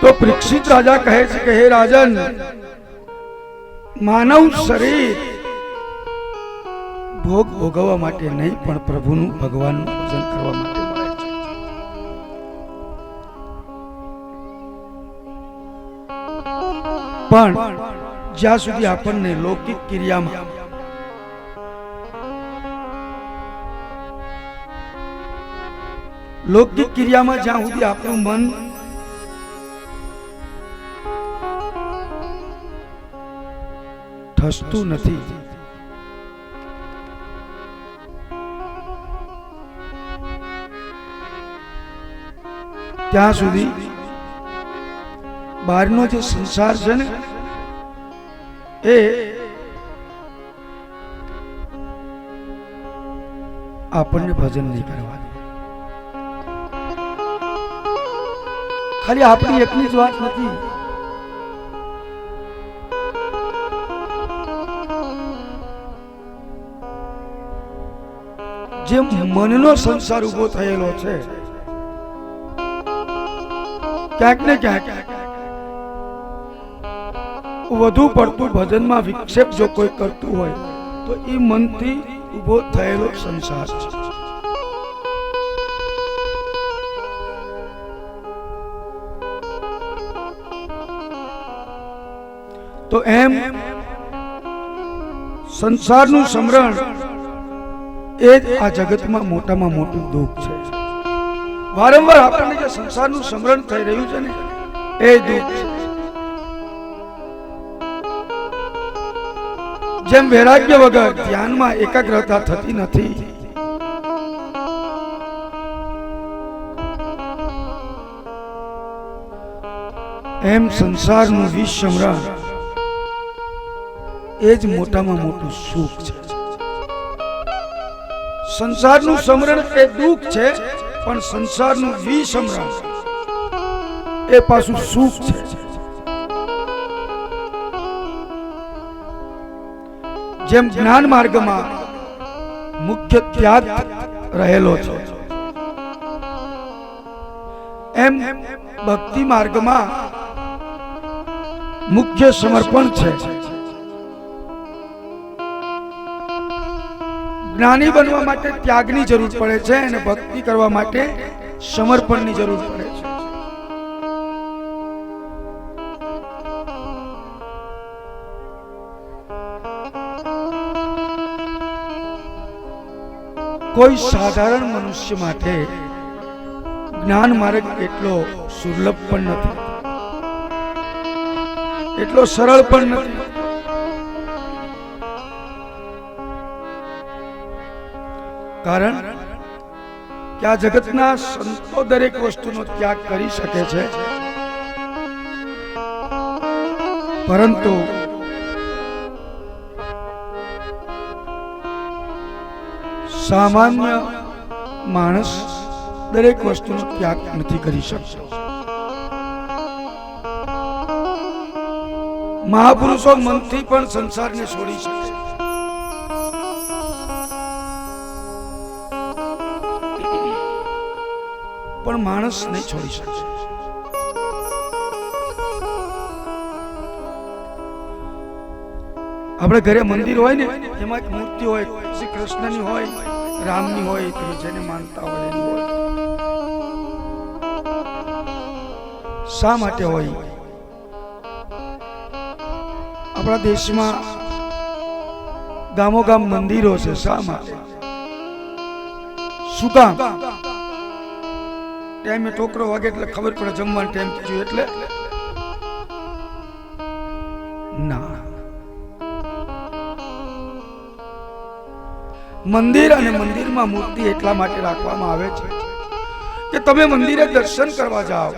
तो परीक्षित राजा कहे છે કે હે રાજન, માનવ શરીર ભોગ ભોગવવા માટે નહીં પણ પ્રભુનું ભગવાનનું ભજન કરવા માટે મળે છે. પણ જ્યાં સુધી આપણને લૌકિક ક્રિયામાં જ્યાં સુધી આપણું મન ઠસતું નથી, ત્યાં સુધી બહારનો જે સંસાર છે ને એ આપણને ભજન નહીં કરવા દે. ખાલી આપણી એકની જ વાત નથી, જે મનનો સંસાર ઉભો થયેલો છે ક્યાંક ને ક્યાંક વધુ પડતું ભજનમાં વિક્ષેપ જો કોઈ કરતું હોય તો એ મનથી ઉભો થયેલો સંસાર છે. તો એમ સંસારનું સમરણ એ જ આ જગતમાં મોટામાં મોટું દુઃખ છે. વારંવાર આપણને જે સંસારનું સમરણ થઈ રહ્યું છે ને એ દુઃખ છે. જેમ વૈરાગ્ય વગર ધ્યાનમાં એકાગ્રતા થતી નથી, એમ સંસારનું વિસ્મરણ એ જ મોટામાં મોટું સુખ છે. સંસારનું સમરણ એ દુઃખ છે, પણ સંસારનું વિસ્મરણ એ પાછું સુખ છે. જેમ જ્ઞાન માર્ગમાં મુખ્ય ત્યાગ રહેલો છે, એમ ભક્તિ માર્ગમાં મુખ્ય સમર્પણ છે. જ્ઞાની બનવા માટે ત્યાગની જરૂર પડે છે અને ભક્તિ કરવા માટે સમર્પણની જરૂર પડે છે. કોઈ સાધારણ મનુષ્ય માટે જ્ઞાન માર્ગ એટલો સુલભ પણ નથી, એટલો સરળ પણ નથી. કારણ કે આ જગતના સંતો દરેક વસ્તુનો ત્યાગ કરી શકે છે, પરંતુ સામાન્ય માણસ દરેક વસ્તુનો ત્યાગ નથી કરી શકતો. મહાપુરુષો મનથી પણ સંસારને છોડી શકે, પણ માણસ નહીં છોડી શકે. આપણે ઘરે મંદિર હોય ને એમાં એક મૂર્તિ હોય, શ્રી કૃષ્ણની હોય, રામની હોય, તમે જેને માનતા હોય એની હોય. શા માટે હોય? આપણા દેશમાં ગામો ગામ મંદિરો છે. શા માટે? શું કામ? ટાઈમે ટોકરો વાગે એટલે ખબર પડે જમવાનો ટાઈમ થયો એટલે ના. મંદિર અને મંદિરમાં મૂર્તિ એટલા માટે રાખવામાં આવે છે કે તમે મંદિરે દર્શન કરવા જાઓ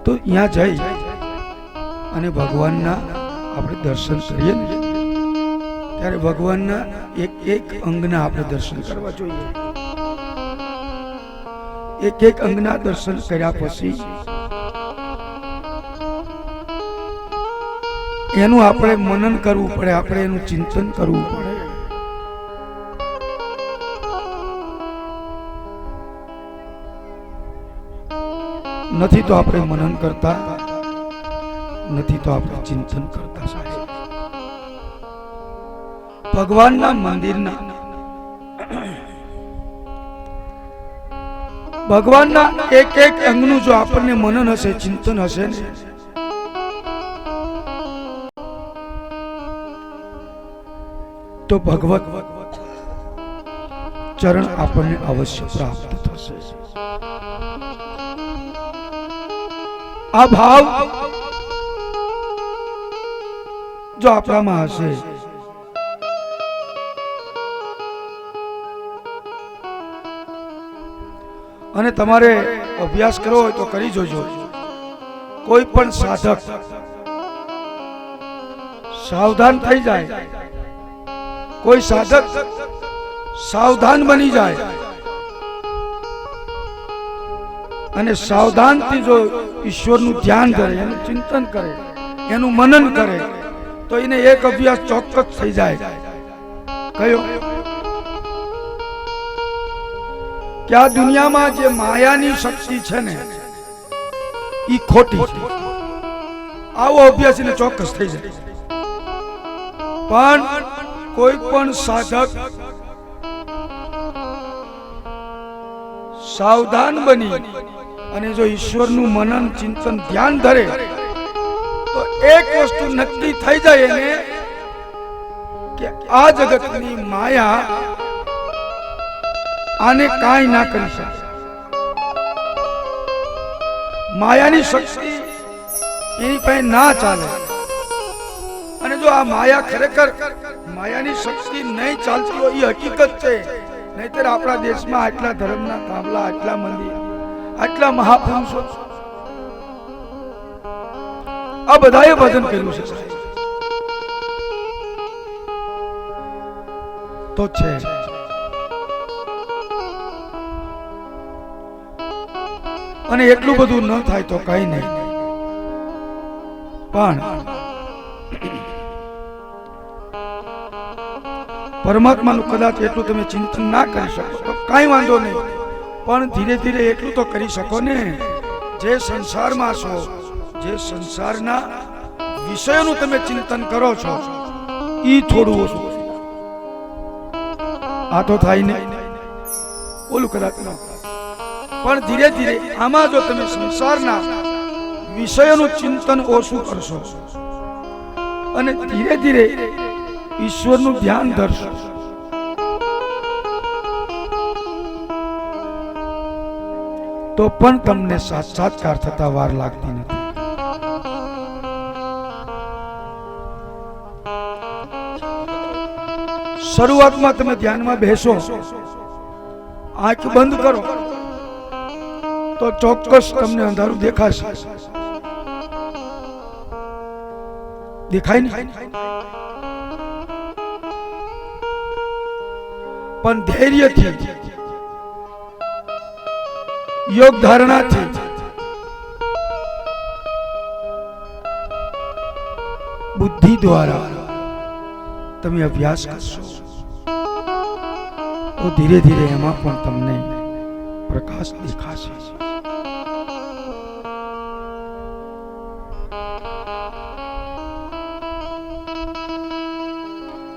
તો ત્યાં જઈ અને ભગવાનના આપણે દર્શન કરીએ ને ત્યારે ભગવાનના એક એક અંગના આપણે દર્શન કરવા જોઈએ. એક એક અંગના દર્શન કર્યા પછી એનું આપણે મનન કરવું પડે, આપણે એનું ચિંતન કરવું પડે. નથી તો આપણે મનન કરતા, નથી તો આપણે ચિંતન કરતા સાહેબ. ભગવાનના મંદિરના ભગવાનના એક એક અંગનું જો આપણને મનન હશે, ચિંતન હશે ને, તો ભગવત ચરણ આપણને અવશ્ય પ્રાપ્ત થશે. આ ભાવ જો આપણામાં હશે, અને તમારે અભ્યાસ કરવો હોય તો કરી જોજો. કોઈ પણ સાધક સાવધાન થઈ જાય, કોઈ સાધક સાવધાન બની જાય અને સાવધાનથી જો ઈશ્વરનું ધ્યાન કરે, એનું ચિંતન કરે, એનું મનન કરે, તો એને એક અભ્યાસ ચોક્કસ થઈ જાય. કયો? કે આ દુનિયામાં જે માયાની શક્તિ છે ને, એ ખોટી છે. આવો અભ્યાસ એને ચોક્કસ થઈ જાય. પણ કોઈ પણ સાધક સાવધાન બની અને જો ઈશ્વરનું મનન, ચિંતન, ધ્યાન ધરે, તો એક વસ્તુ નક્કી થઈ જાય એને કે આ જગતની માયા આને કાંઈ ના કરી શકે. માયાની શક્તિ એની પાસે ના ચાલે. અને જો આ માયા ખરેખર માયાની શક્તિ નહીં ચાલતી હોય, એ હકીકત છે. નહીતર આપણા દેશમાં આટલા ધર્મના થાંભલા, આટલા મંદિર, આટલા મહાપુરુષો, આ બધાએ ભજન કર્યું છે તો છે. અને એટલું બધું ન થાય તો કઈ નહીં, પણ પરમાત્માનું કદાચ એટલું તમે ચિંતન ના કરી શકો તો કઈ વાંધો નહીં, પણ ધીરે ધીરે એટલું તો કરી શકો ને. જે સંસારમાં છો, જે સંસારના વિષયોનું તમે ચિંતન કરો છો, ઈ થોડું ઓછું. આ તો થાય નહીં, ઓલું કદાચ ન, પણ ધીરે ધીરે આમાં જો તમે સંસારના વિષયોનું ચિંતન ઓછું કરશો અને ધીરે ધીરે ઈશ્વરનું ધ્યાન ધરશો, તો પણ તમને સાક્ષાત્કાર થતા વાર લાગતી નથી. શરૂઆતમાં તમે ધ્યાનમાં બેસો, આંખ બંધ કરો તો ચોક્કસ તમને અંધારું દેખાશે. દેખાય નહીં, પણ ધૈર્યથી, યોગ ધારણાથી, બુદ્ધિ દ્વારા તમે અભ્યાસ કરશો તો ધીરે ધીરે એમાં પણ તમને પ્રકાશ દેખાશે.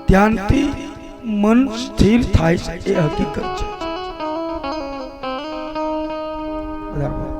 ધ્યાનથી મન સ્થિર થાય છે, એ હકીકત છે. બરાબર.